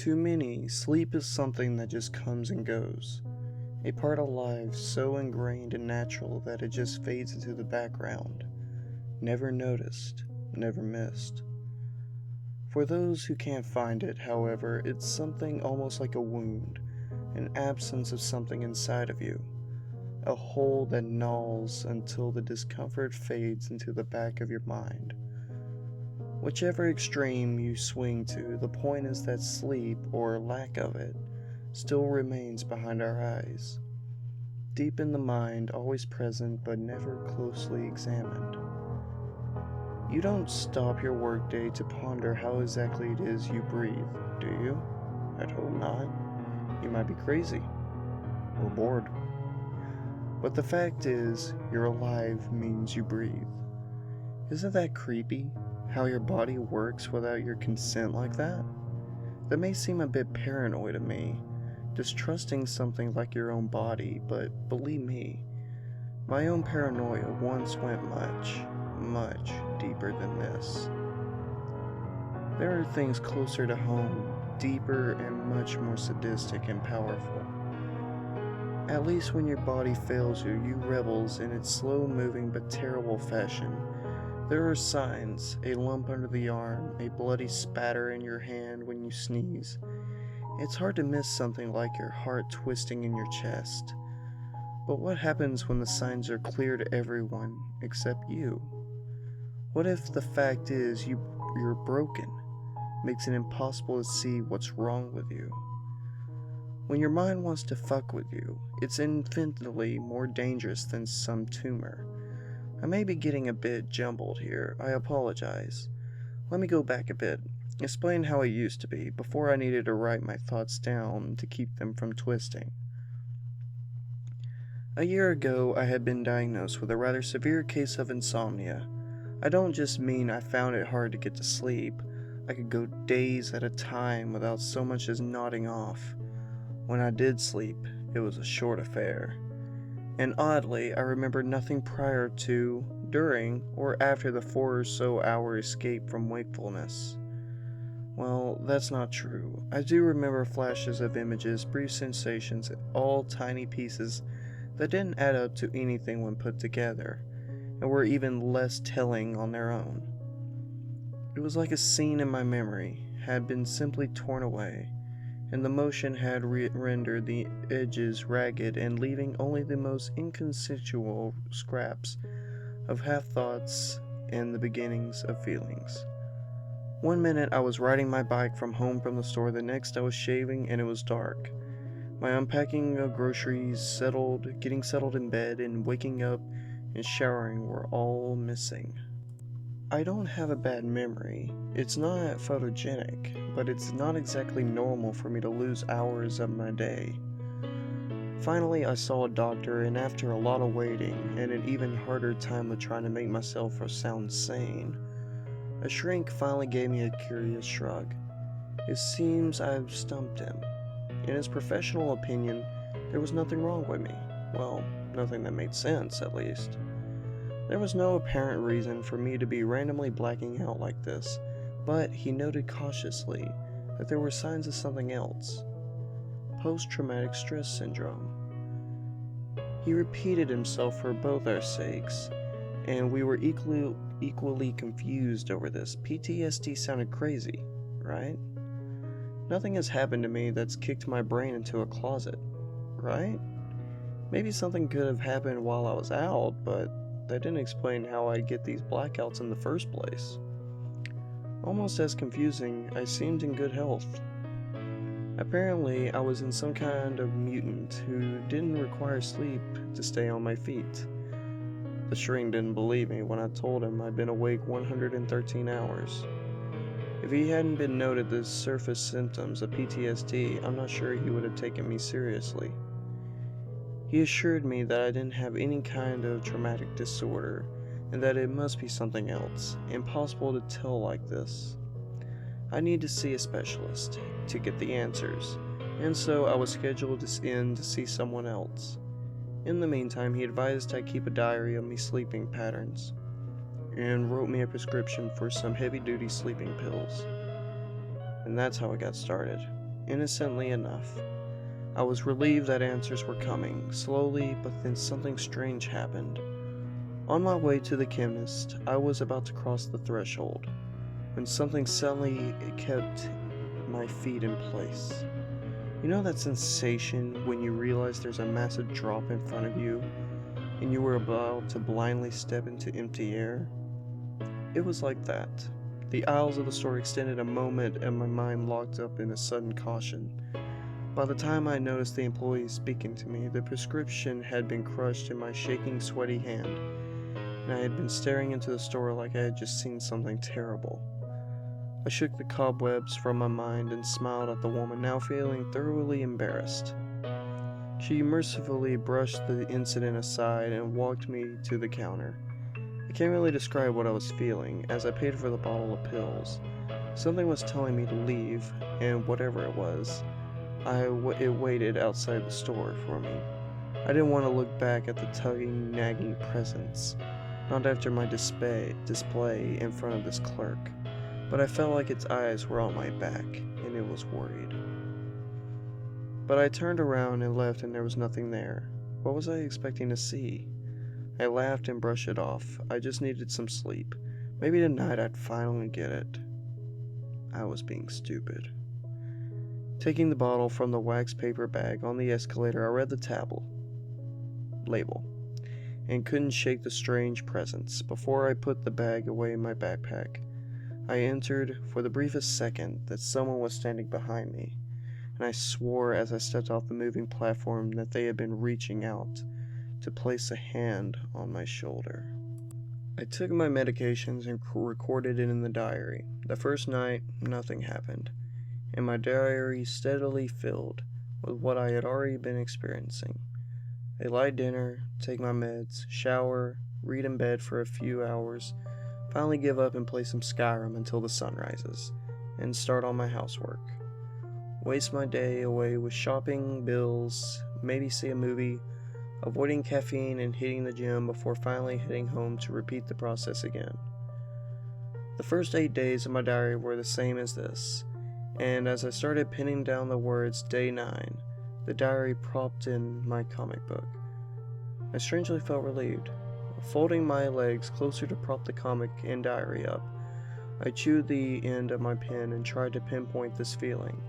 To many, sleep is something that just comes and goes. A part of life so ingrained and natural that it just fades into the background. Never noticed, never missed. For those who can't find it, however, it's something almost like a wound, an absence of something inside of you. A hole that gnaws until the discomfort fades into the back of your mind. Whichever extreme you swing to, the point is that sleep, or lack of it, still remains behind our eyes. Deep in the mind, always present but never closely examined. You don't stop your workday to ponder how exactly it is you breathe, do you? I'd hope not. You might be crazy, or bored. But the fact is, you're alive means you breathe. Isn't that creepy? How your body works without your consent like that? That may seem a bit paranoid to me, distrusting something like your own body, but believe me, my own paranoia once went much deeper than this. There are things closer to home, deeper and much more sadistic and powerful. At least when your body fails you, you revels in its slow-moving but terrible fashion. There are signs, a lump under the arm, a bloody spatter in your hand when you sneeze. It's hard to miss something like your heart twisting in your chest. But what happens when the signs are clear to everyone except you? What if the fact is you're broken, makes it impossible to see what's wrong with you? When your mind wants to fuck with you, it's infinitely more dangerous than some tumor. I may be getting a bit jumbled here, I apologize. Let me go back a bit, explain how it used to be, before I needed to write my thoughts down to keep them from twisting. A year ago, I had been diagnosed with a rather severe case of insomnia. I don't just mean I found it hard to get to sleep. I could go days at a time without so much as nodding off. When I did sleep, it was a short affair. And oddly, I remember nothing prior to, during, or after the 4 or so hour escape from wakefulness. Well, that's not true. I do remember flashes of images, brief sensations, all tiny pieces that didn't add up to anything when put together, and were even less telling on their own. It was like a scene in my memory had been simply torn away, and the motion had rendered the edges ragged and leaving only the most inconsequential scraps of half-thoughts and the beginnings of feelings. One minute I was riding my bike from home from the store, the next I was shaving and it was dark. My unpacking of groceries, getting settled in bed, and waking up and showering were all missing. I don't have a bad memory. It's not photogenic, but it's not exactly normal for me to lose hours of my day. Finally, I saw a doctor, and after a lot of waiting and an even harder time of trying to make myself sound sane, a shrink finally gave me a curious shrug. It seems I've stumped him. In his professional opinion, there was nothing wrong with me. Well, nothing that made sense, at least. There was no apparent reason for me to be randomly blacking out like this, but he noted cautiously that there were signs of something else. Post-traumatic stress syndrome. He repeated himself for both our sakes, and we were equally confused over this. PTSD sounded crazy, right? Nothing has happened to me that's kicked my brain into a closet, right? Maybe something could have happened while I was out, but that didn't explain how I get these blackouts in the first place. Almost as confusing, I seemed in good health. Apparently, I was in some kind of mutant who didn't require sleep to stay on my feet. The shrink didn't believe me when I told him I'd been awake 113 hours. If he hadn't been noted the surface symptoms of PTSD, I'm not sure he would have taken me seriously. He assured me that I didn't have any kind of traumatic disorder, and that it must be something else, impossible to tell like this. I need to see a specialist to get the answers, and so I was scheduled in to see someone else. In the meantime, he advised I keep a diary of me sleeping patterns, and wrote me a prescription for some heavy-duty sleeping pills. And that's how it got started. innocently enough. I was relieved that answers were coming, slowly, but then something strange happened. On my way to the chemist, I was about to cross the threshold, when something suddenly kept my feet in place. You know that sensation when you realize there's a massive drop in front of you, and you were about to blindly step into empty air? It was like that. The aisles of the store extended a moment and my mind locked up in a sudden caution. By the time I noticed the employee speaking to me, the prescription had been crushed in my shaking, sweaty hand, and I had been staring into the store like I had just seen something terrible. I shook the cobwebs from my mind and smiled at the woman, now feeling thoroughly embarrassed. She mercifully brushed the incident aside and walked me to the counter. I can't really describe what I was feeling, as I paid for the bottle of pills. Something was telling me to leave, and whatever it was, it waited outside the store for me. I didn't want to look back at the tugging, nagging presence, not after my display in front of this clerk, but I felt like its eyes were on my back, and it was worried. But I turned around and left, and there was nothing there. What was I expecting to see? I laughed and brushed it off. I just needed some sleep. Maybe tonight I'd finally get it. I was being stupid. Taking the bottle from the wax paper bag on the escalator, I read the label, and couldn't shake the strange presence. Before I put the bag away in my backpack, I entered for the briefest second that someone was standing behind me, and I swore as I stepped off the moving platform that they had been reaching out to place a hand on my shoulder. I took my medications and recorded it in the diary. The first night, nothing happened, and my diary steadily filled with what I had already been experiencing. A light dinner, take my meds, shower, read in bed for a few hours, finally give up and play some Skyrim until the sun rises, and start on my housework. Waste my day away with shopping, bills, maybe see a movie, avoiding caffeine and hitting the gym before finally heading home to repeat the process again. The first 8 days of my diary were the same as this, and as I started pinning down the words day 9, the diary propped in my comic book. I strangely felt relieved. Folding my legs closer to prop the comic and diary up, I chewed the end of my pen and tried to pinpoint this feeling.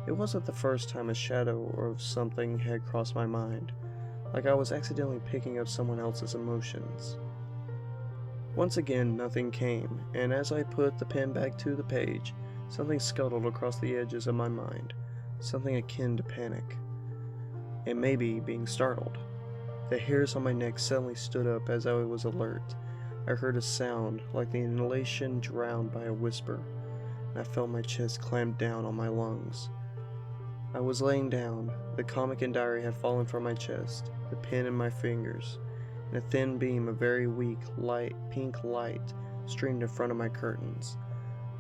It wasn't the first time a shadow of something had crossed my mind, like I was accidentally picking up someone else's emotions. Once again, nothing came, and as I put the pen back to the page, something scuttled across the edges of my mind, something akin to panic, and maybe being startled. The hairs on my neck suddenly stood up as I was alert. I heard a sound like the inhalation drowned by a whisper, and I felt my chest clamp down on my lungs. I was laying down. The comic and diary had fallen from my chest, the pen in my fingers, and a thin beam of very weak, pink light streamed in front of my curtains.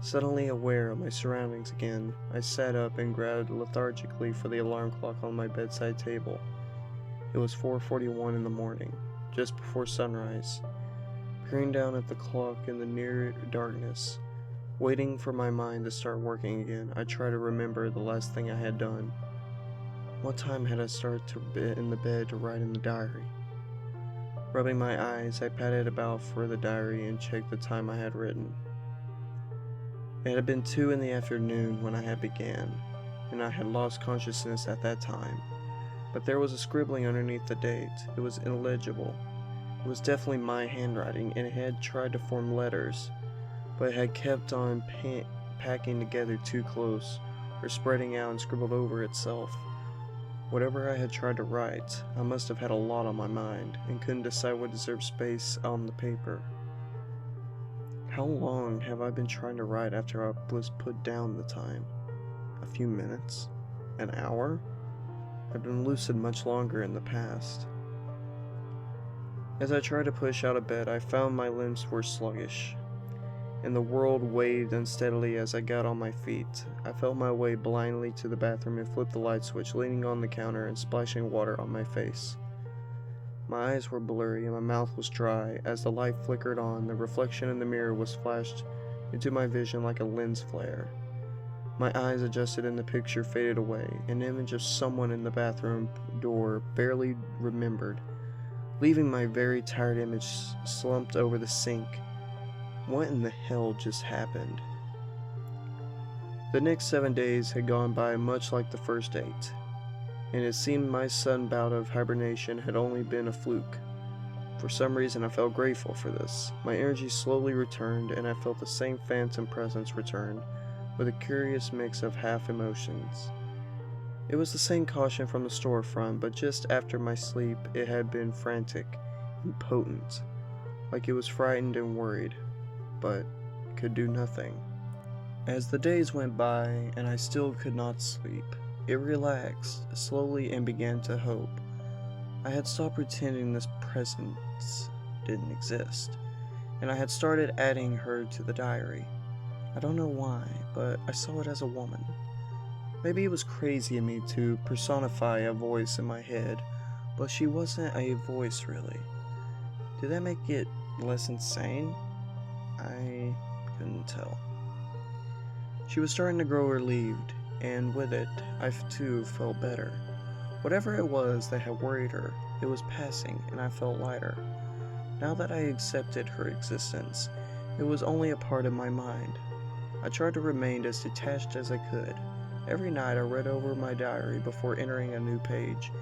Suddenly aware of my surroundings again, I sat up and grabbed lethargically for the alarm clock on my bedside table. It was 4:41 in the morning, just before sunrise. Peering down at the clock in the near darkness, waiting for my mind to start working again, I tried to remember the last thing I had done. What time had I started in the bed to write in the diary? Rubbing my eyes, I patted about for the diary and checked the time I had written. It had been 2 in the afternoon when I had began, and I had lost consciousness at that time. But there was a scribbling underneath the date. It was illegible. It was definitely my handwriting, and it had tried to form letters, but it had kept on packing together too close, or spreading out and scribbled over itself. Whatever I had tried to write, I must have had a lot on my mind, and couldn't decide what deserved space on the paper. How long have I been trying to write after I was put down the time? A few minutes? An hour? I've been lucid much longer in the past. As I tried to push out of bed, I found my limbs were sluggish, and the world waved unsteadily as I got on my feet. I felt my way blindly to the bathroom and flipped the light switch, leaning on the counter and splashing water on my face. My eyes were blurry and my mouth was dry. As the light flickered on, the reflection in the mirror was flashed into my vision like a lens flare. My eyes adjusted and the picture faded away, an image of someone in the bathroom door barely remembered, leaving my very tired image slumped over the sink. What in the hell just happened? The next 7 days had gone by much like the first 8, and it seemed my sudden bout of hibernation had only been a fluke. For some reason I felt grateful for this. My energy slowly returned, and I felt the same phantom presence return, with a curious mix of half emotions. It was the same caution from the storefront, but just after my sleep it had been frantic and potent, like it was frightened and worried, but could do nothing. As the days went by and I still could not sleep, it relaxed slowly and began to hope. I had stopped pretending this presence didn't exist, and I had started adding her to the diary. I don't know why, but I saw it as a woman. Maybe it was crazy of me to personify a voice in my head, but she wasn't a voice really. Did that make it less insane? I couldn't tell. She was starting to grow relieved, and with it, I too felt better. Whatever it was that had worried her, it was passing, and I felt lighter. Now that I accepted her existence, it was only a part of my mind. I tried to remain as detached as I could. Every night I read over my diary before entering a new page,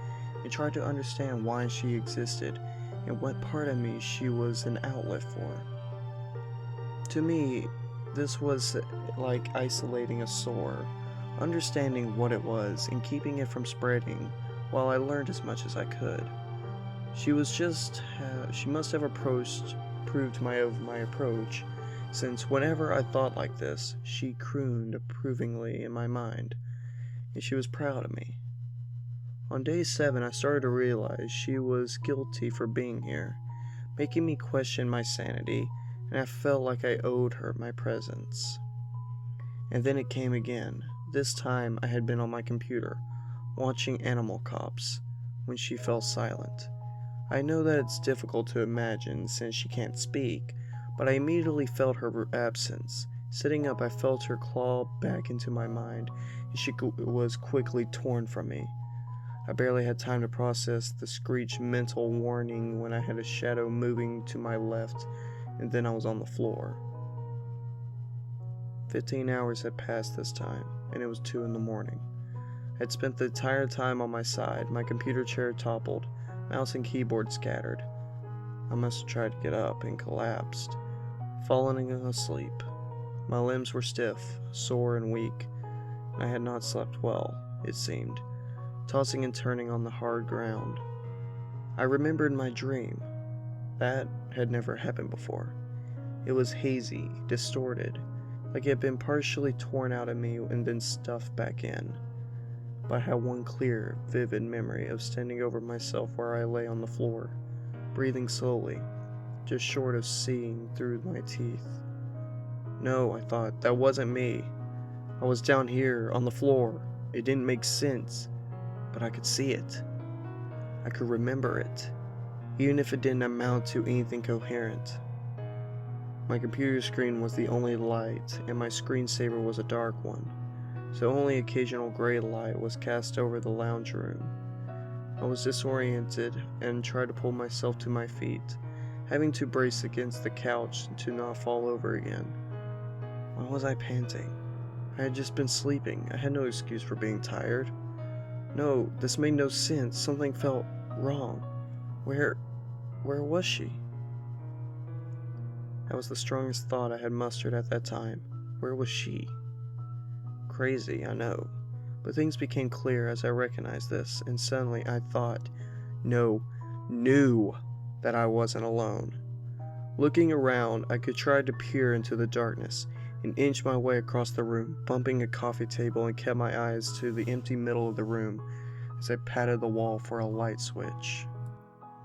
and tried to understand why she existed, and what part of me she was an outlet for. To me, this was like isolating a sore, understanding what it was and keeping it from spreading while I learned as much as I could. She must have approved my approach, since whenever I thought like this, she crooned approvingly in my mind, and she was proud of me. On day 7, I started to realize she was guilty for being here, making me question my sanity, and I felt like I owed her my presence. And then it came again. This time I had been on my computer, watching Animal Cops, when she fell silent. I know that it's difficult to imagine since she can't speak, but I immediately felt her absence. Sitting up, I felt her claw back into my mind, and she was quickly torn from me. I barely had time to process the screech mental warning when I had a shadow moving to my left, and then I was on the floor. 15 hours had passed this time, and it was 2 in the morning. I had spent the entire time on my side, my computer chair toppled, mouse and keyboard scattered. I must have tried to get up and collapsed, falling asleep. My limbs were stiff, sore, and weak, and I had not slept well, it seemed, tossing and turning on the hard ground. I remembered my dream. That had never happened before. It was hazy, distorted, like it had been partially torn out of me and then stuffed back in. But I had one clear, vivid memory of standing over myself where I lay on the floor, breathing slowly, just short of seeing through my teeth. No, I thought, that wasn't me. I was down here, on the floor. It didn't make sense, but I could see it. I could remember it, even if it didn't amount to anything coherent. My computer screen was the only light, and my screensaver was a dark one, so only occasional gray light was cast over the lounge room. I was disoriented and tried to pull myself to my feet, having to brace against the couch to not fall over again. Why was I panting? I had just been sleeping. I had no excuse for being tired. No, this made no sense. Something felt wrong. Where was she? That was the strongest thought I had mustered at that time. Where was she? Crazy, I know, but things became clear as I recognized this, and suddenly I thought, knew that I wasn't alone. Looking around, I could try to peer into the darkness, and inch my way across the room, bumping a coffee table, and kept my eyes to the empty middle of the room as I patted the wall for a light switch.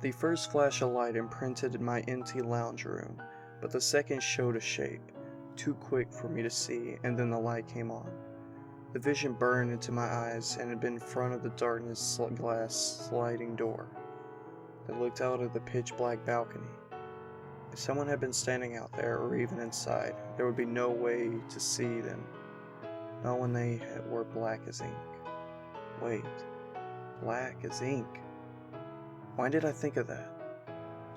The first flash of light imprinted in my empty lounge room, but the second showed a shape, too quick for me to see, and then the light came on. The vision burned into my eyes and had been in front of the darkness glass sliding door that looked out of the pitch-black balcony. If someone had been standing out there, or even inside, there would be no way to see them. Not when they were black as ink. Wait, black as ink? Why did I think of that?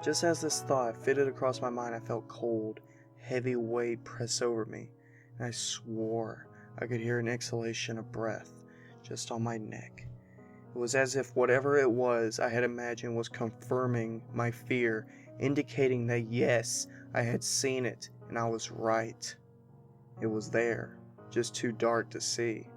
Just as this thought fitted across my mind, I felt cold, heavy weight press over me, and I swore I could hear an exhalation of breath just on my neck. It was as if whatever it was I had imagined was confirming my fear, indicating that yes, I had seen it, and I was right. It was there, just too dark to see.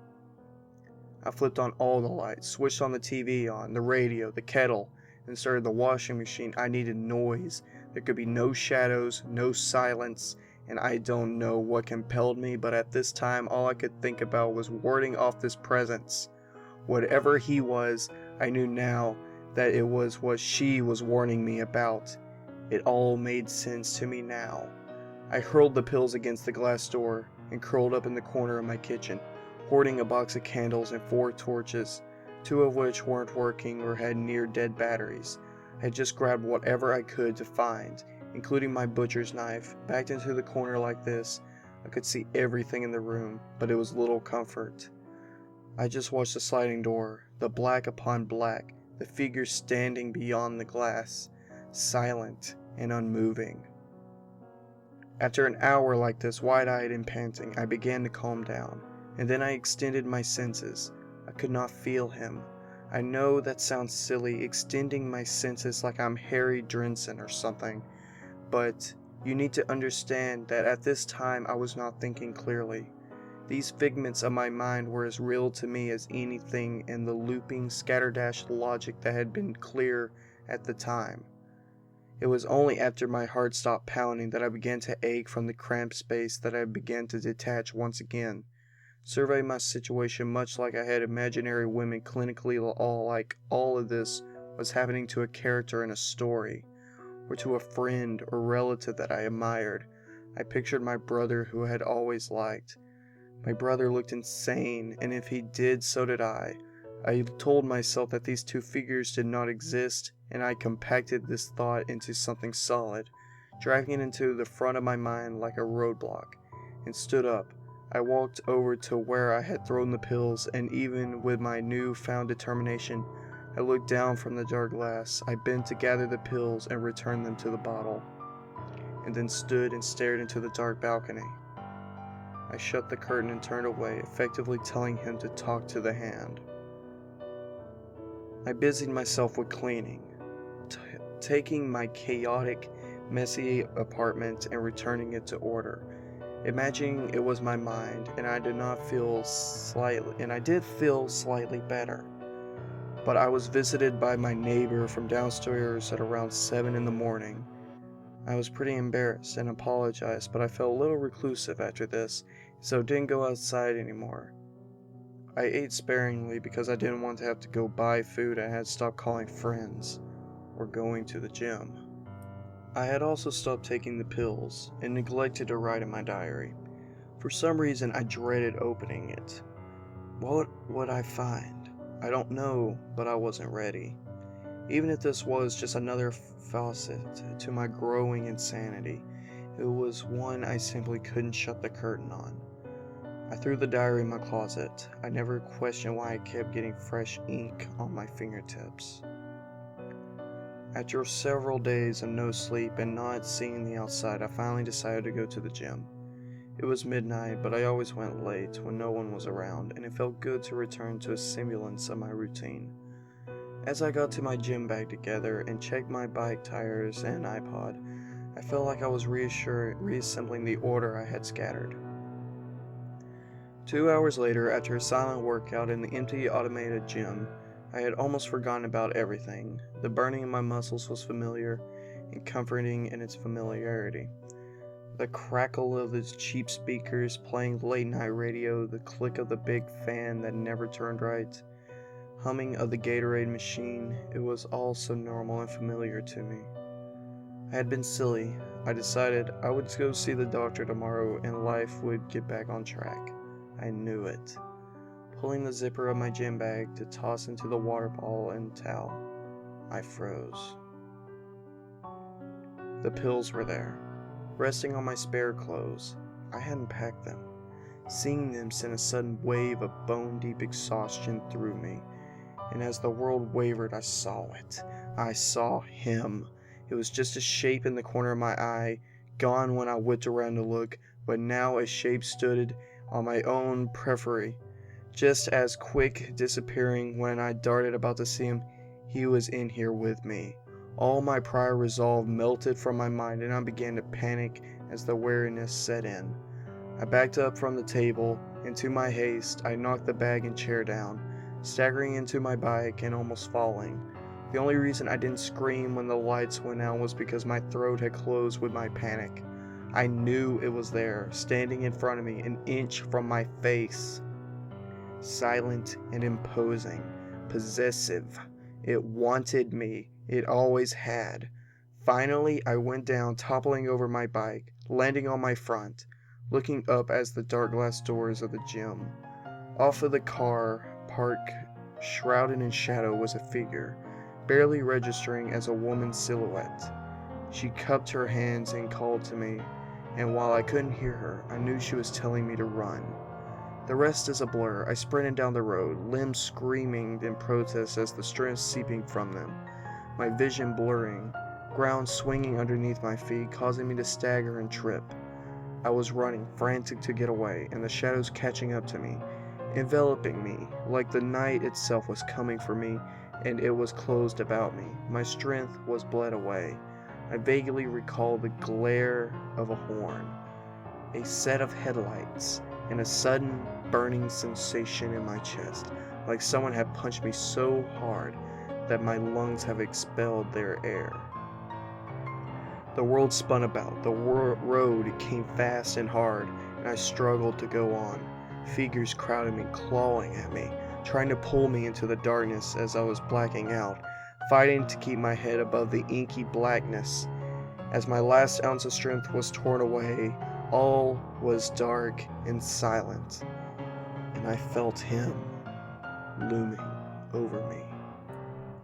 I flipped on all the lights, switched on the TV on, the radio, the kettle, and started the washing machine. I needed noise. There could be no shadows, no silence, and I don't know what compelled me, but at this time all I could think about was warding off this presence. Whatever he was, I knew now that it was what she was warning me about. It all made sense to me now. I hurled the pills against the glass door and curled up in the corner of my kitchen, hoarding a box of candles and 4 torches, 2 of which weren't working or had near-dead batteries. I had just grabbed whatever I could to find, including my butcher's knife. Backed into the corner like this, I could see everything in the room, but it was little comfort. I just watched the sliding door, the black upon black, the figure standing beyond the glass, silent and unmoving. After an hour like this, wide-eyed and panting, I began to calm down, and then I extended my senses. I could not feel him. I know that sounds silly, extending my senses like I'm Harry Drenson or something, but you need to understand that at this time I was not thinking clearly. These figments of my mind were as real to me as anything in the looping, scatterdash logic that had been clear at the time. It was only after my heart stopped pounding that I began to ache from the cramped space that I began to detach once again, survey my situation much like I had imaginary women clinically all of this was happening to a character in a story, or to a friend or relative that I admired. I pictured my brother who I had always liked. My brother looked insane, and if he did, so did I. I told myself that these 2 figures did not exist, and I compacted this thought into something solid, dragging it into the front of my mind like a roadblock, and stood up. I walked over to where I had thrown the pills, and even with my new-found determination, I looked down from the dark glass. I bent to gather the pills and return them to the bottle, and then stood and stared into the dark balcony. I shut the curtain and turned away, effectively telling him to talk to the hand. I busied myself with cleaning, taking my chaotic, messy apartment and returning it to order, imagining it was my mind, and I did feel slightly better. But I was visited by my neighbor from downstairs at around 7 in the morning. I was pretty embarrassed and apologized, but I felt a little reclusive after this, so didn't go outside anymore. I ate sparingly because I didn't want to have to go buy food and had stopped calling friends or going to the gym. I had also stopped taking the pills and neglected to write in my diary. For some reason, I dreaded opening it. What would I find? I don't know, but I wasn't ready. Even if this was just another facet to my growing insanity, it was one I simply couldn't shut the curtain on. I threw the diary in my closet. I never questioned why I kept getting fresh ink on my fingertips. After several days of no sleep and not seeing the outside, I finally decided to go to the gym. It was midnight, but I always went late when no one was around, and it felt good to return to a semblance of my routine. As I got to my gym bag together and checked my bike tires and iPod, I felt like I was reassembling the order I had scattered. 2 hours later, after a silent workout in the empty automated gym, I had almost forgotten about everything. The burning in my muscles was familiar and comforting in its familiarity. The crackle of the cheap speakers playing late-night radio, the click of the big fan that never turned right, humming of the Gatorade machine, it was all so normal and familiar to me. I had been silly. I decided I would go see the doctor tomorrow and life would get back on track. I knew it. Pulling the zipper of my gym bag to toss into the water bottle and towel, I froze. The pills were there, resting on my spare clothes. I hadn't packed them. Seeing them sent a sudden wave of bone-deep exhaustion through me, and as the world wavered, I saw it. I saw him. It was just a shape in the corner of my eye, gone when I whipped around to look, but now a shape stood on my own periphery, just as quick, disappearing when I darted about to see him. He was in here with me. All my prior resolve melted from my mind, and I began to panic as the weariness set in. I backed up from the table, and to my haste, I knocked the bag and chair down, staggering into my bike and almost falling. The only reason I didn't scream when the lights went out was because my throat had closed with my panic. I knew it was there, standing in front of me, an inch from my face. Silent and imposing, possessive. It wanted me. It always had. Finally, I went down, toppling over my bike, landing on my front, looking up as the dark glass doors of the gym. Off of the car park, shrouded in shadow, was a figure, barely registering as a woman's silhouette. She cupped her hands and called to me, and while I couldn't hear her, I knew she was telling me to run. The rest is a blur. I sprinted down the road, limbs screaming in protest as the strength seeping from them, my vision blurring, ground swinging underneath my feet, causing me to stagger and trip. I was running, frantic to get away, and the shadows catching up to me, enveloping me, like the night itself was coming for me, and it was closed about me. My strength was bled away. I vaguely recalled the glare of a horn, a set of headlights, and a sudden burning sensation in my chest, like someone had punched me so hard that my lungs have expelled their air. The world spun about, the road came fast and hard, and I struggled to go on. Figures crowded me, clawing at me, trying to pull me into the darkness as I was blacking out, fighting to keep my head above the inky blackness. As my last ounce of strength was torn away, all was dark and silent, and I felt him looming over me.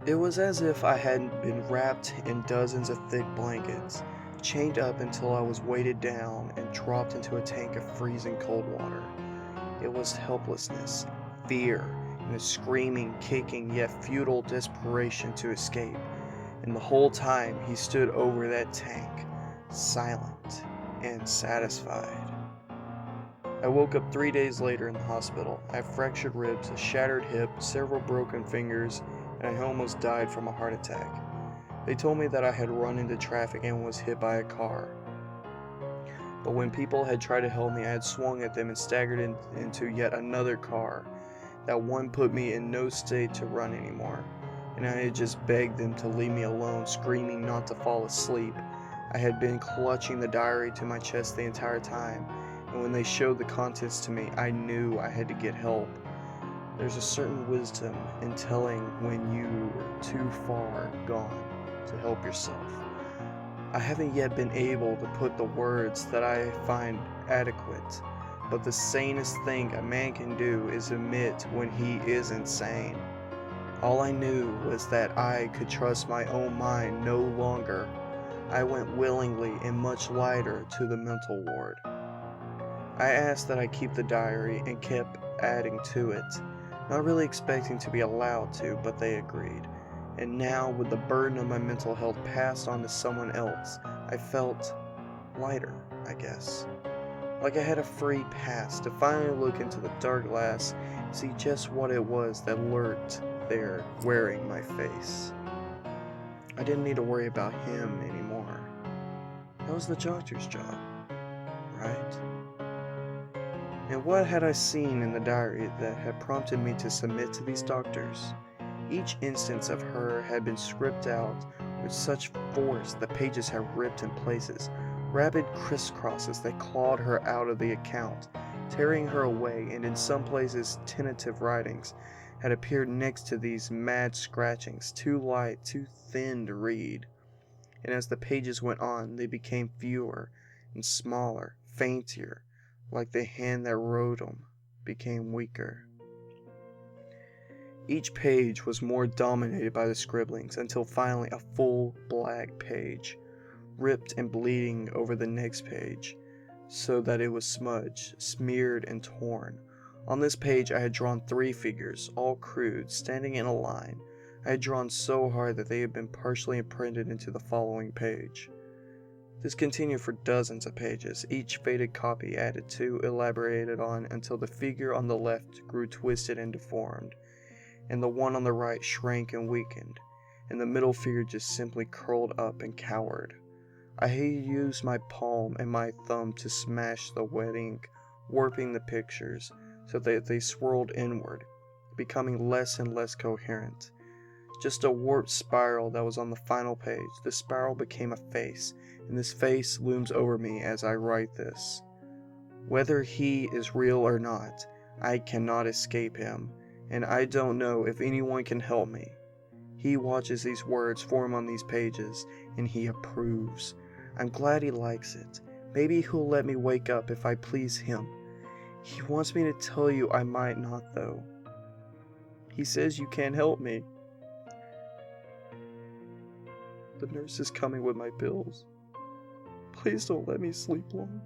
It was as if I had been wrapped in dozens of thick blankets, chained up until I was weighted down and dropped into a tank of freezing cold water. It was helplessness, fear, and a screaming, kicking, yet futile desperation to escape. And the whole time he stood over that tank, silent and satisfied. I woke up 3 days later in the hospital. I had fractured ribs, a shattered hip, several broken fingers, and I almost died from a heart attack. They told me that I had run into traffic and was hit by a car. But when people had tried to help me, I had swung at them and staggered into yet another car. That one put me in no state to run anymore, and I had just begged them to leave me alone, screaming not to fall asleep. I had been clutching the diary to my chest the entire time, and when they showed the contents to me, I knew I had to get help. There's a certain wisdom in telling when you're too far gone to help yourself. I haven't yet been able to put the words that I find adequate, but the sanest thing a man can do is admit when he is insane. All I knew was that I could trust my own mind no longer. I went willingly and much lighter to the mental ward. I asked that I keep the diary and kept adding to it, not really expecting to be allowed to, but they agreed. And now, with the burden of my mental health passed on to someone else, I felt lighter, I guess. Like I had a free pass to finally look into the dark glass and see just what it was that lurked there wearing my face. I didn't need to worry about him anymore. That was the doctor's job, right? And what had I seen in the diary that had prompted me to submit to these doctors? Each instance of her had been scripted out with such force the pages had ripped in places, rapid crisscrosses that clawed her out of the account, tearing her away, and in some places tentative writings had appeared next to these mad scratchings, too light, too thin to read. And as the pages went on, they became fewer and smaller, fainter, like the hand that wrote them became weaker. Each page was more dominated by the scribblings, until finally a full black page, ripped and bleeding over the next page, so that it was smudged, smeared, and torn. On this page I had drawn 3 figures, all crude, standing in a line. I had drawn so hard that they had been partially imprinted into the following page. This continued for dozens of pages, each faded copy added to, elaborated on, until the figure on the left grew twisted and deformed, and the one on the right shrank and weakened, and the middle figure just simply curled up and cowered. I had used my palm and my thumb to smash the wet ink, warping the pictures so that they swirled inward, becoming less and less coherent. Just a warped spiral that was on the final page. The spiral became a face, and this face looms over me as I write this. Whether he is real or not, I cannot escape him, and I don't know if anyone can help me. He watches these words form on these pages, and he approves. I'm glad he likes it. Maybe he'll let me wake up if I please him. He wants me to tell you I might not, though. He says you can't help me. The nurse is coming with my pills. Please don't let me sleep long.